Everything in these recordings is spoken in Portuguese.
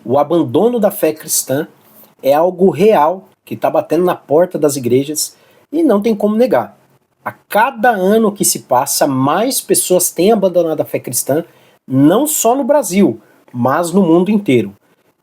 O abandono da fé cristã é algo real que está batendo na porta das igrejas e não tem como negar. A cada ano que se passa, mais pessoas têm abandonado a fé cristã, não só no Brasil, mas no mundo inteiro.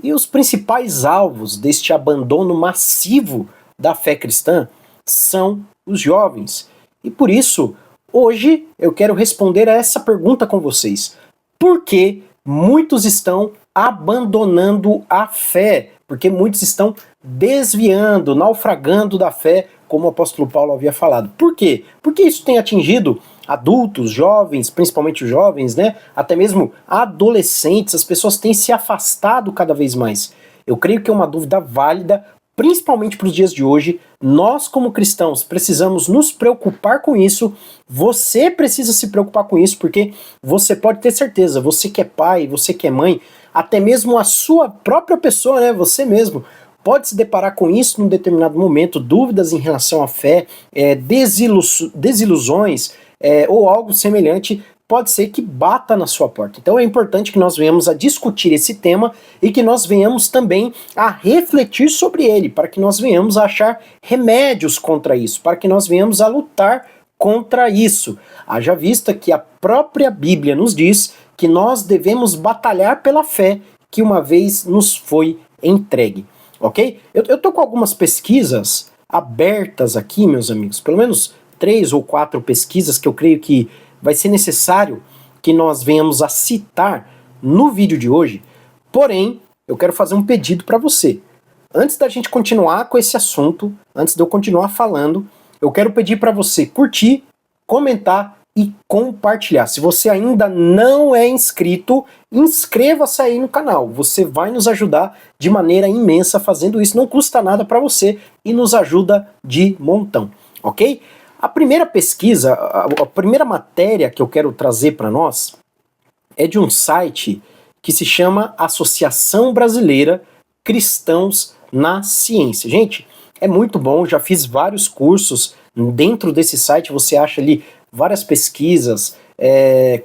E os principais alvos deste abandono massivo da fé cristã são os jovens. E por isso, hoje eu quero responder a essa pergunta com vocês. Por que muitos estão abandonando a fé? Porque muitos estão desviando, naufragando da fé, como o apóstolo Paulo havia falado. Por quê? Porque isso tem atingido adultos, jovens, principalmente os jovens, né? Até mesmo adolescentes, as pessoas têm se afastado cada vez mais. Eu creio que é uma dúvida válida, principalmente para os dias de hoje. Nós, como cristãos, precisamos nos preocupar com isso. Você precisa se preocupar com isso, porque você pode ter certeza, você que é pai, você que é mãe, até mesmo a sua própria pessoa, né? Você mesmo pode se deparar com isso num determinado momento, dúvidas em relação à fé, desilusões, ou algo semelhante, pode ser que bata na sua porta. Então é importante que nós venhamos a discutir esse tema e que nós venhamos também a refletir sobre ele, para que nós venhamos a achar remédios contra isso, para que nós venhamos a lutar contra isso. Haja vista que a própria Bíblia nos diz que nós devemos batalhar pela fé que uma vez nos foi entregue. Ok? Eu tô com algumas pesquisas abertas aqui, meus amigos, pelo menos 3 ou 4 pesquisas que eu creio que vai ser necessário que nós venhamos a citar no vídeo de hoje. Porém, eu quero fazer um pedido para você. Antes da gente continuar com esse assunto, antes de eu continuar falando, eu quero pedir para você curtir, comentar e compartilhar. Se você ainda não é inscrito, inscreva-se aí no canal. Você vai nos ajudar de maneira imensa fazendo isso. Não custa nada para você e nos ajuda de montão, ok? A primeira pesquisa, a primeira matéria que eu quero trazer para nós é de um site que se chama Associação Brasileira Cristãos na Ciência. Gente, é muito bom, já fiz vários cursos dentro desse site, você acha ali várias pesquisas,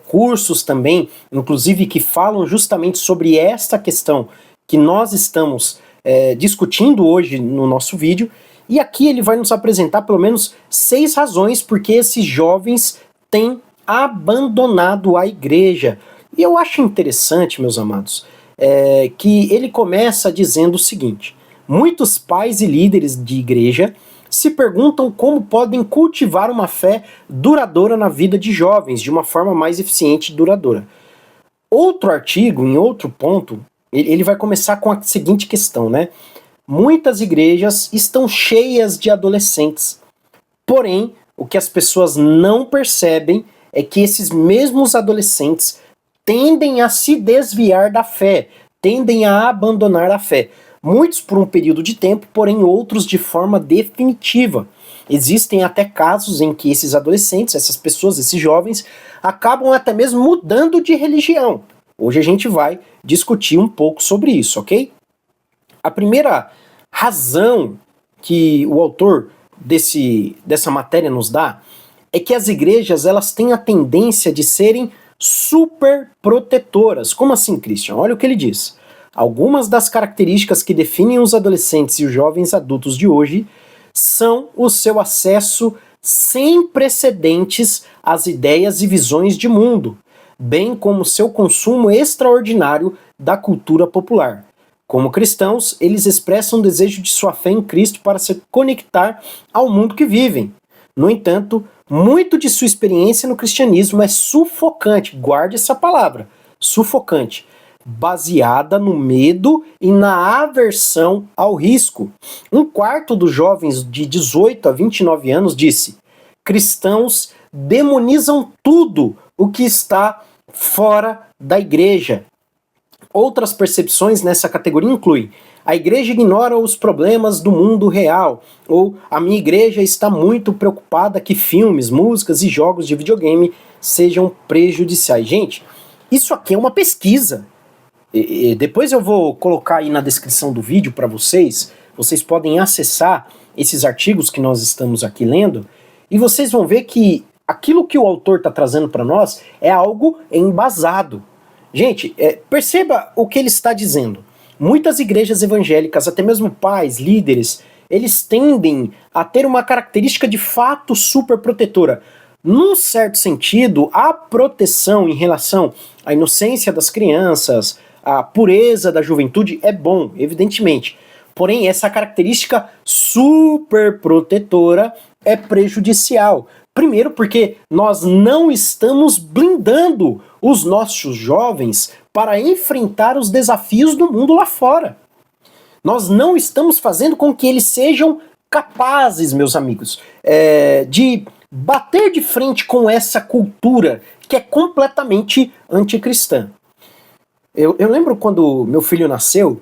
cursos também, inclusive que falam justamente sobre esta questão que nós estamos discutindo hoje no nosso vídeo. E aqui ele vai nos apresentar pelo menos 6 razões porque esses jovens têm abandonado a igreja. E eu acho interessante, meus amados, que ele começa dizendo o seguinte: muitos pais e líderes de igreja se perguntam como podem cultivar uma fé duradoura na vida de jovens, de uma forma mais eficiente e duradoura. Outro artigo, em outro ponto, ele vai começar com a seguinte questão, né? Muitas igrejas estão cheias de adolescentes, porém, o que as pessoas não percebem é que esses mesmos adolescentes tendem a se desviar da fé, tendem a abandonar a fé. Muitos por um período de tempo, porém outros de forma definitiva. Existem até casos em que esses adolescentes, essas pessoas, esses jovens, acabam até mesmo mudando de religião. Hoje a gente vai discutir um pouco sobre isso, ok? A primeira razão que o autor dessa matéria nos dá é que as igrejas elas têm a tendência de serem super protetoras. Como assim, Christian? Olha o que ele diz. Algumas das características que definem os adolescentes e os jovens adultos de hoje são o seu acesso sem precedentes às ideias e visões de mundo, bem como seu consumo extraordinário da cultura popular. Como cristãos, eles expressam o desejo de sua fé em Cristo para se conectar ao mundo que vivem. No entanto, muito de sua experiência no cristianismo é sufocante, guarde essa palavra, sufocante, baseada no medo e na aversão ao risco. 1/4 dos jovens de 18 a 29 anos disse: cristãos demonizam tudo o que está fora da igreja. Outras percepções nessa categoria incluem: a igreja ignora os problemas do mundo real, ou a minha igreja está muito preocupada que filmes, músicas e jogos de videogame sejam prejudiciais. Gente, isso aqui é uma pesquisa. Depois eu vou colocar aí na descrição do vídeo para vocês podem acessar esses artigos que nós estamos aqui lendo, e vocês vão ver que aquilo que o autor está trazendo para nós é algo embasado. Gente, perceba o que ele está dizendo. Muitas igrejas evangélicas, até mesmo pais, líderes, eles tendem a ter uma característica de fato super protetora. Num certo sentido, a proteção em relação à inocência das crianças, à pureza da juventude é bom, evidentemente. Porém, essa característica super protetora é prejudicial. Primeiro, porque nós não estamos blindando os nossos jovens para enfrentar os desafios do mundo lá fora. Nós não estamos fazendo com que eles sejam capazes, meus amigos, de bater de frente com essa cultura que é completamente anticristã. Eu lembro quando meu filho nasceu,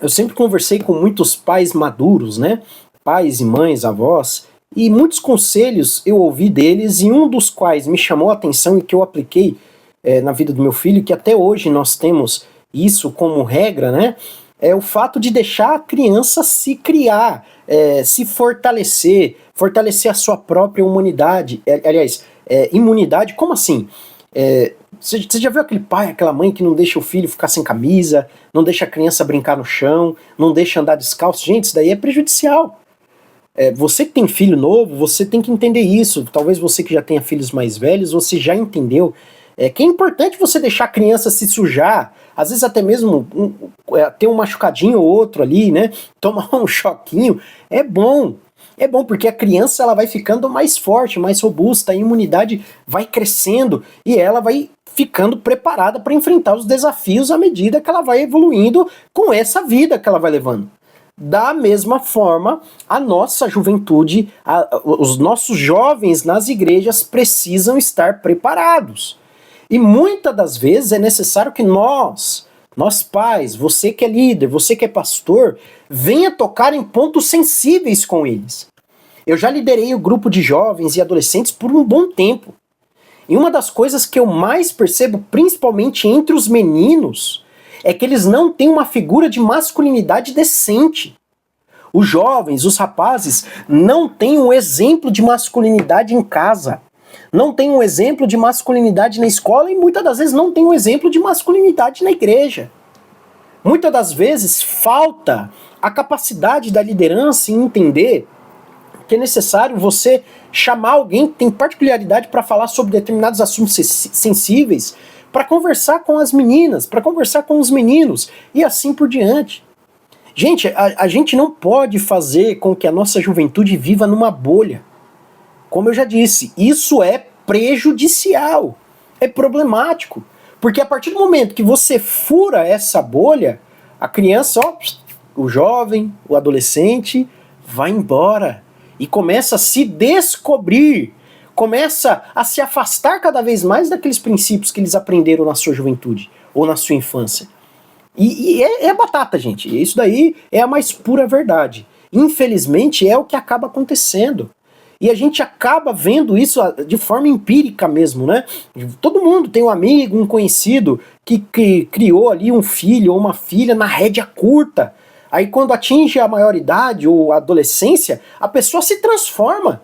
eu sempre conversei com muitos pais maduros, né? Pais e mães, avós, e muitos conselhos eu ouvi deles, e um dos quais me chamou a atenção e que eu apliquei na vida do meu filho, que até hoje nós temos isso como regra, né? É o fato de deixar a criança se criar, se fortalecer, fortalecer a sua própria humanidade, imunidade, como assim? Você já viu aquele pai, aquela mãe que não deixa o filho ficar sem camisa, não deixa a criança brincar no chão, não deixa andar descalço? Gente, isso daí é prejudicial. Você que tem filho novo, você tem que entender isso. Talvez você que já tenha filhos mais velhos, você já entendeu que é importante você deixar a criança se sujar, às vezes até mesmo ter um machucadinho ou outro ali, né? Tomar um choquinho. É bom porque a criança ela vai ficando mais forte, mais robusta, a imunidade vai crescendo e ela vai ficando preparada para enfrentar os desafios à medida que ela vai evoluindo com essa vida que ela vai levando. Da mesma forma, a nossa juventude, os nossos jovens nas igrejas precisam estar preparados. E muitas das vezes é necessário que nós pais, você que é líder, você que é pastor, venha tocar em pontos sensíveis com eles. Eu já liderei o grupo de jovens e adolescentes por um bom tempo. E uma das coisas que eu mais percebo, principalmente entre os meninos, é que eles não têm uma figura de masculinidade decente. Os jovens, os rapazes, não têm um exemplo de masculinidade em casa. Não tem um exemplo de masculinidade na escola e muitas das vezes não tem um exemplo de masculinidade na igreja. Muitas das vezes falta a capacidade da liderança em entender que é necessário você chamar alguém que tem particularidade para falar sobre determinados assuntos sensíveis, para conversar com as meninas, para conversar com os meninos e assim por diante. Gente, a gente não pode fazer com que a nossa juventude viva numa bolha. Como eu já disse, isso é prejudicial, é problemático, porque a partir do momento que você fura essa bolha, a criança, o jovem, o adolescente, vai embora e começa a se descobrir, começa a se afastar cada vez mais daqueles princípios que eles aprenderam na sua juventude ou na sua infância. E é batata, gente, isso daí é a mais pura verdade. Infelizmente é o que acaba acontecendo. E a gente acaba vendo isso de forma empírica mesmo, né? Todo mundo tem um amigo, um conhecido que criou ali um filho ou uma filha na rédea curta. Aí quando atinge a maioridade ou a adolescência, a pessoa se transforma.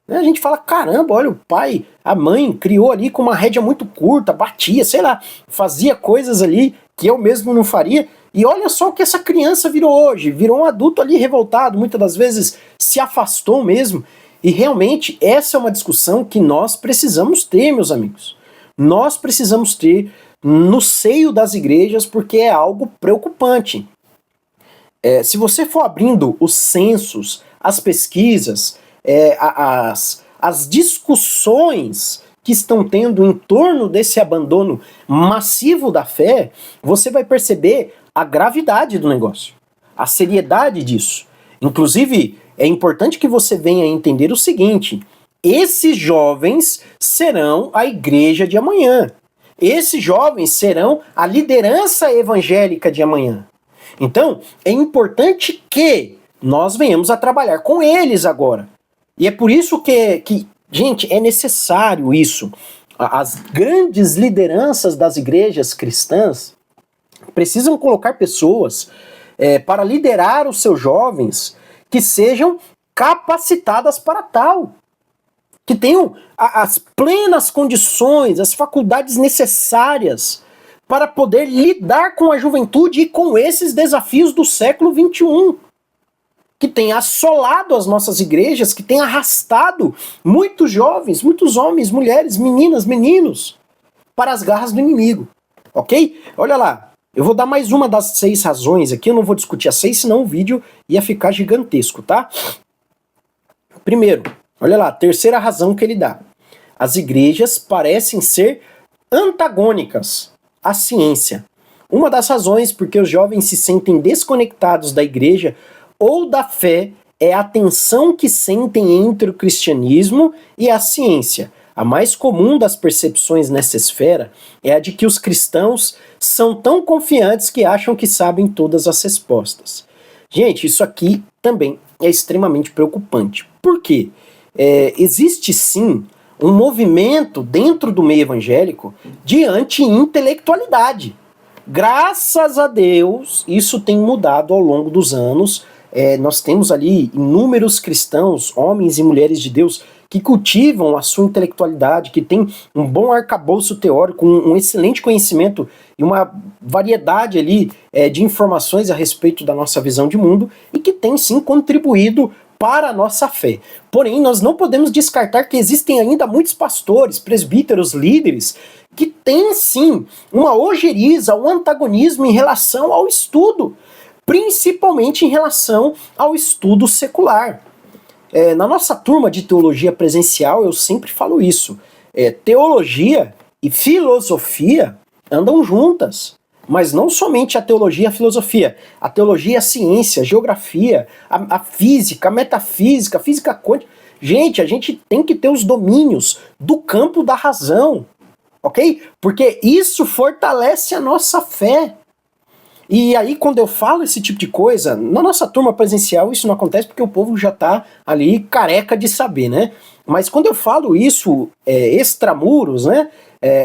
A gente fala, caramba, olha, o pai, a mãe criou ali com uma rédea muito curta, batia, sei lá, fazia coisas ali que eu mesmo não faria. E olha só o que essa criança virou hoje. Virou um adulto ali revoltado, muitas das vezes se afastou mesmo. E realmente essa é uma discussão que nós precisamos ter, meus amigos. Nós precisamos ter no seio das igrejas porque é algo preocupante. Se você for abrindo os censos, as pesquisas, as discussões que estão tendo em torno desse abandono massivo da fé, você vai perceber a gravidade do negócio, a seriedade disso. Inclusive, é importante que você venha entender o seguinte: esses jovens serão a igreja de amanhã. Esses jovens serão a liderança evangélica de amanhã. Então, é importante que nós venhamos a trabalhar com eles agora. E é por isso que gente, é necessário isso. As grandes lideranças das igrejas cristãs precisam colocar pessoas para liderar os seus jovens que sejam capacitadas para tal, que tenham as plenas condições, as faculdades necessárias para poder lidar com a juventude e com esses desafios do século XXI, que tem assolado as nossas igrejas, que tem arrastado muitos jovens, muitos homens, mulheres, meninas, meninos, para as garras do inimigo, ok? Olha lá, eu vou dar mais uma das 6 razões aqui, eu não vou discutir as 6, senão o vídeo ia ficar gigantesco, tá? Primeiro, olha lá, a terceira razão que ele dá. As igrejas parecem ser antagônicas à ciência. Uma das razões porque os jovens se sentem desconectados da igreja ou da fé é a tensão que sentem entre o cristianismo e a ciência. A mais comum das percepções nessa esfera é a de que os cristãos são tão confiantes que acham que sabem todas as respostas. Gente, isso aqui também é extremamente preocupante. Por quê? Existe sim um movimento dentro do meio evangélico de anti-intelectualidade. Graças a Deus, isso tem mudado ao longo dos anos. Nós temos ali inúmeros cristãos, homens e mulheres de Deus, que cultivam a sua intelectualidade, que tem um bom arcabouço teórico, um excelente conhecimento e uma variedade ali de informações a respeito da nossa visão de mundo e que tem sim contribuído para a nossa fé. Porém, nós não podemos descartar que existem ainda muitos pastores, presbíteros, líderes, que têm sim uma ojeriza, um antagonismo em relação ao estudo, principalmente em relação ao estudo secular. Na nossa turma de teologia presencial, eu sempre falo isso. Teologia e filosofia andam juntas. Mas não somente a teologia e a filosofia. A teologia, a ciência, a geografia, a física, a metafísica, a física quântica. Gente, a gente tem que ter os domínios do campo da razão. Ok? Porque isso fortalece a nossa fé. E aí, quando eu falo esse tipo de coisa, na nossa turma presencial isso não acontece porque o povo já tá ali careca de saber, né? Mas quando eu falo isso extramuros, né?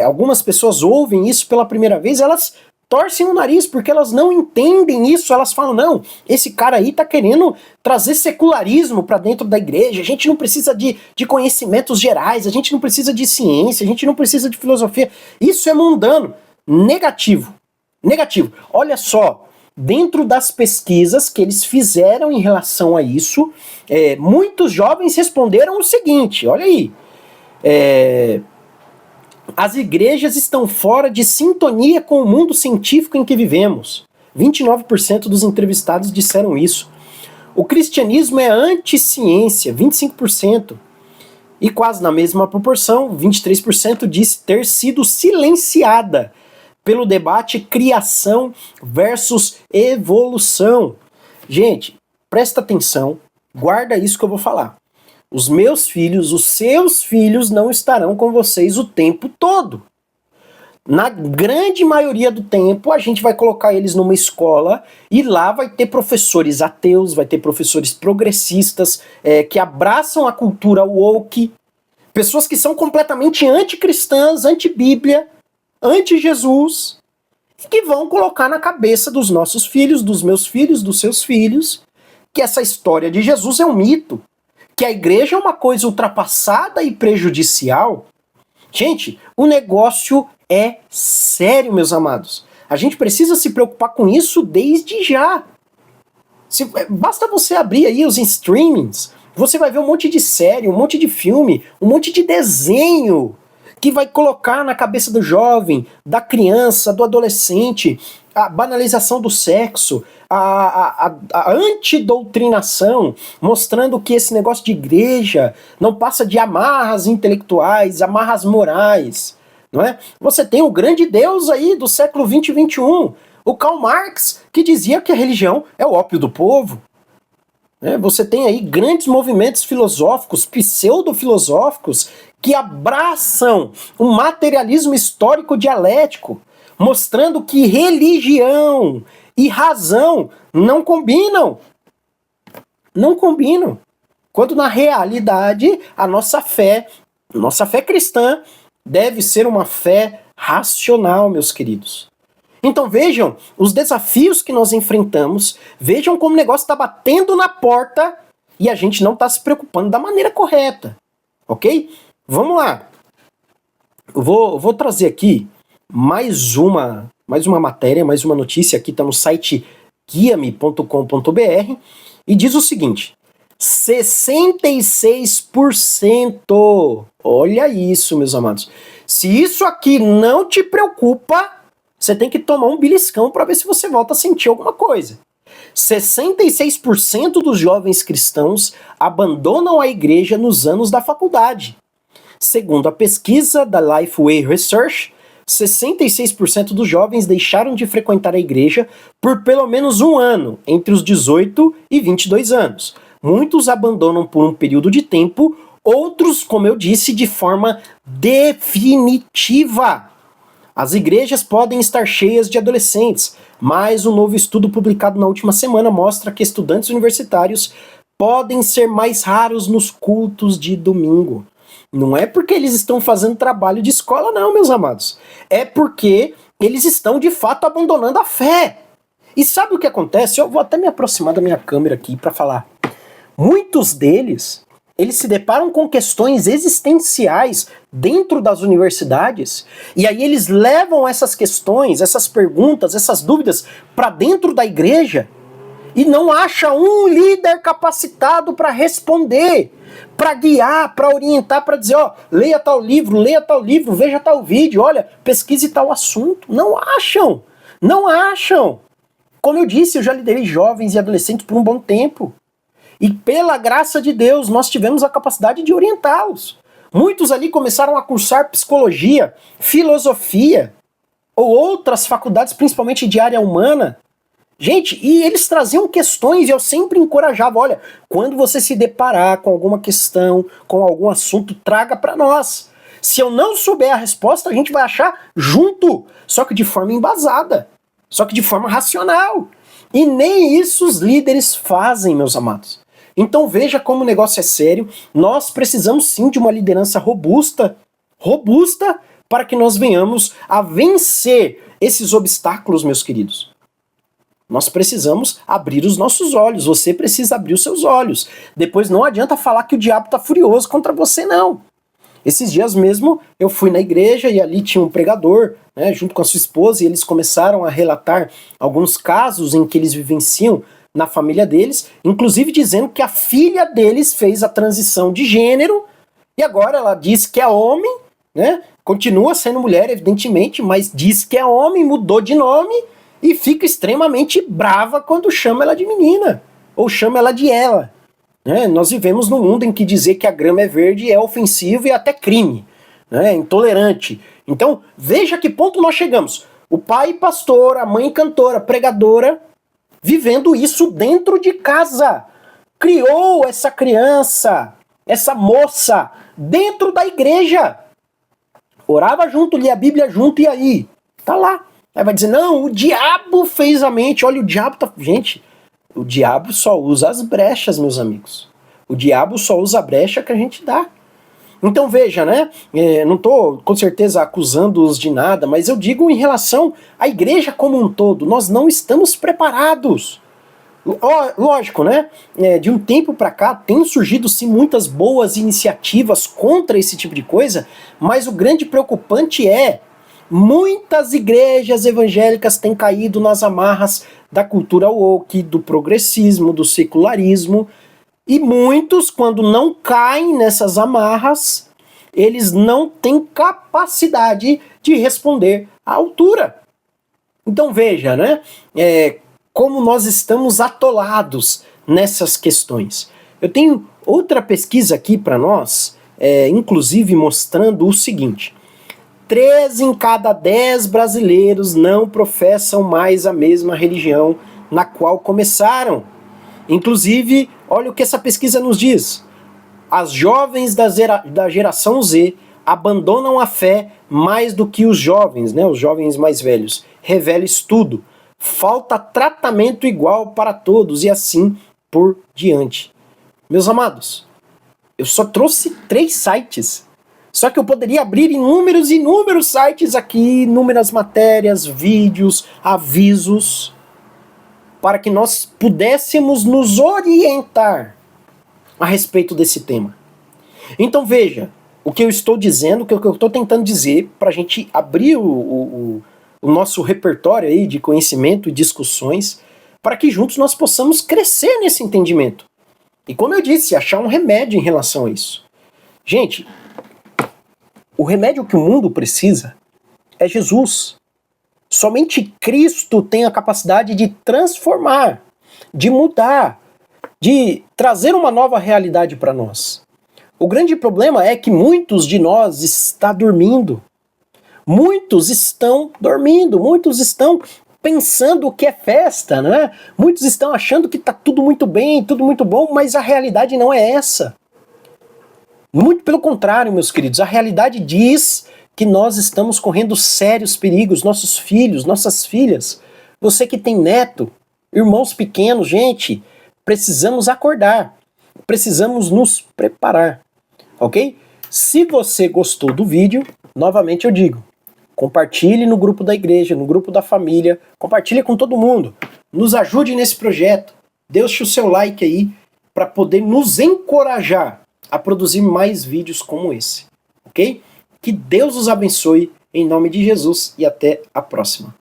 Algumas pessoas ouvem isso pela primeira vez, elas torcem o nariz porque elas não entendem isso, elas falam, não, esse cara aí tá querendo trazer secularismo para dentro da igreja, a gente não precisa de conhecimentos gerais, a gente não precisa de ciência, a gente não precisa de filosofia, isso é mundano, negativo. Negativo. Olha só, dentro das pesquisas que eles fizeram em relação a isso, muitos jovens responderam o seguinte, olha aí, as igrejas estão fora de sintonia com o mundo científico em que vivemos. 29% dos entrevistados disseram isso. O cristianismo é anti-ciência, 25%. E quase na mesma proporção, 23% disse ter sido silenciada pelo debate criação versus evolução. Gente, presta atenção, guarda isso que eu vou falar. Os meus filhos, os seus filhos não estarão com vocês o tempo todo. Na grande maioria do tempo, a gente vai colocar eles numa escola e lá vai ter professores ateus, vai ter professores progressistas, que abraçam a cultura woke, pessoas que são completamente anticristãs, anti-Bíblia, anti-Jesus, que vão colocar na cabeça dos nossos filhos, dos meus filhos, dos seus filhos, que essa história de Jesus é um mito, que a igreja é uma coisa ultrapassada e prejudicial. Gente, o negócio é sério, meus amados. A gente precisa se preocupar com isso desde já. Basta você abrir aí os streamings, você vai ver um monte de série, um monte de filme, um monte de desenho que vai colocar na cabeça do jovem, da criança, do adolescente, a banalização do sexo, a antidoutrinação, mostrando que esse negócio de igreja não passa de amarras intelectuais, amarras morais, não é? Você tem o grande Deus aí do século 20 e 21, o Karl Marx, que dizia que a religião é o ópio do povo. Você tem aí grandes movimentos filosóficos, pseudo-filosóficos, que abraçam um materialismo histórico dialético, mostrando que religião e razão não combinam. Não combinam. Quando na realidade a nossa fé cristã deve ser uma fé racional, meus queridos. Então vejam os desafios que nós enfrentamos, vejam como o negócio está batendo na porta e a gente não está se preocupando da maneira correta, ok? Vamos lá. Eu vou trazer aqui mais uma mais uma matéria, mais uma notícia, aqui está no site guiame.com.br, e diz o seguinte: 66%! Olha isso, meus amados. Se isso aqui não te preocupa, você tem que tomar um beliscão para ver se você volta a sentir alguma coisa. 66% dos jovens cristãos abandonam a igreja nos anos da faculdade. Segundo a pesquisa da Lifeway Research, 66% dos jovens deixaram de frequentar a igreja por pelo menos um ano, entre os 18 e 22 anos. Muitos abandonam por um período de tempo, outros, como eu disse, de forma definitiva. As igrejas podem estar cheias de adolescentes, mas um novo estudo publicado na última semana mostra que estudantes universitários podem ser mais raros nos cultos de domingo. Não é porque eles estão fazendo trabalho de escola, não, meus amados. É porque eles estão, de fato, abandonando a fé. E sabe o que acontece? Eu vou até me aproximar da minha câmera aqui para falar. Muitos deles, eles se deparam com questões existenciais dentro das universidades, e aí eles levam essas questões, essas perguntas, essas dúvidas para dentro da igreja e não acha um líder capacitado para responder, para guiar, para orientar, para dizer, ó, leia tal livro, veja tal vídeo, olha, pesquise tal assunto. Não acham, não acham. Como eu disse, eu já liderei jovens e adolescentes por um bom tempo. E pela graça de Deus, nós tivemos a capacidade de orientá-los. Muitos ali começaram a cursar psicologia, filosofia, ou outras faculdades, principalmente de área humana. Gente, e eles traziam questões e eu sempre encorajava, olha, quando você se deparar com alguma questão, com algum assunto, traga para nós. Se eu não souber a resposta, a gente vai achar junto, só que de forma embasada, só que de forma racional. E nem isso os líderes fazem, meus amados. Então veja como o negócio é sério. Nós precisamos sim de uma liderança robusta para que nós venhamos a vencer esses obstáculos, meus queridos. Nós precisamos abrir os nossos olhos. Você precisa abrir os seus olhos. Depois não adianta falar que o diabo está furioso contra você, não. Esses dias mesmo eu fui na igreja e ali tinha um pregador, né, junto com a sua esposa, e eles começaram a relatar alguns casos em que eles vivenciam na família deles, inclusive dizendo que a filha deles fez a transição de gênero e agora ela diz que é homem, né? Continua sendo mulher, evidentemente, mas diz que é homem, mudou de nome e fica extremamente brava quando chama ela de menina ou chama ela de ela. Né? Nós vivemos num mundo em que dizer que a grama é verde é ofensivo e até crime, né? Intolerante. Então, veja a que ponto nós chegamos. O pai pastor, a mãe cantora, pregadora, vivendo isso dentro de casa. Criou essa criança, essa moça, dentro da igreja. Orava junto, lia a Bíblia junto, e aí? Tá lá. Aí vai dizer, não, o diabo fez a mente. Olha, o diabo tá... Gente, o diabo só usa as brechas, meus amigos. O diabo só usa a brecha que a gente dá. Então veja, né? Não estou com certeza acusando-os de nada, mas eu digo em relação à igreja como um todo, nós não estamos preparados. Lógico, né? De um tempo para cá tem surgido sim muitas boas iniciativas contra esse tipo de coisa, mas o grande preocupante é muitas igrejas evangélicas têm caído nas amarras da cultura woke, do progressismo, do secularismo. E muitos, quando não caem nessas amarras, eles não têm capacidade de responder à altura. Então veja, né? Como nós estamos atolados nessas questões. Eu tenho outra pesquisa aqui para nós, inclusive mostrando o seguinte: 3 em cada 10 brasileiros não professam mais a mesma religião na qual começaram. Inclusive, olha o que essa pesquisa nos diz. As jovens da geração Z abandonam a fé mais do que os jovens, né, os jovens mais velhos. Revela estudo. Falta tratamento igual para todos e assim por diante. Meus amados, eu só trouxe 3 sites. Só que eu poderia abrir inúmeros e inúmeros sites aqui, inúmeras matérias, vídeos, avisos, para que nós pudéssemos nos orientar a respeito desse tema. Então veja, o que eu estou dizendo, o que eu estou tentando dizer, para a gente abrir o o nosso repertório aí de conhecimento e discussões, para que juntos nós possamos crescer nesse entendimento. E como eu disse, achar um remédio em relação a isso. Gente, o remédio que o mundo precisa é Jesus. Somente Cristo tem a capacidade de transformar, de mudar, de trazer uma nova realidade para nós. O grande problema é que muitos de nós estão dormindo. Muitos estão dormindo, muitos estão pensando que é festa, né? Muitos estão achando que está tudo muito bem, tudo muito bom, mas a realidade não é essa. Muito pelo contrário, meus queridos, a realidade diz que nós estamos correndo sérios perigos, nossos filhos, nossas filhas, você que tem neto, irmãos pequenos, gente, precisamos acordar, precisamos nos preparar, ok? Se você gostou do vídeo, novamente eu digo, compartilhe no grupo da igreja, no grupo da família, compartilhe com todo mundo, nos ajude nesse projeto, deixe o seu like aí para poder nos encorajar a produzir mais vídeos como esse, ok? Que Deus os abençoe, em nome de Jesus, e até a próxima.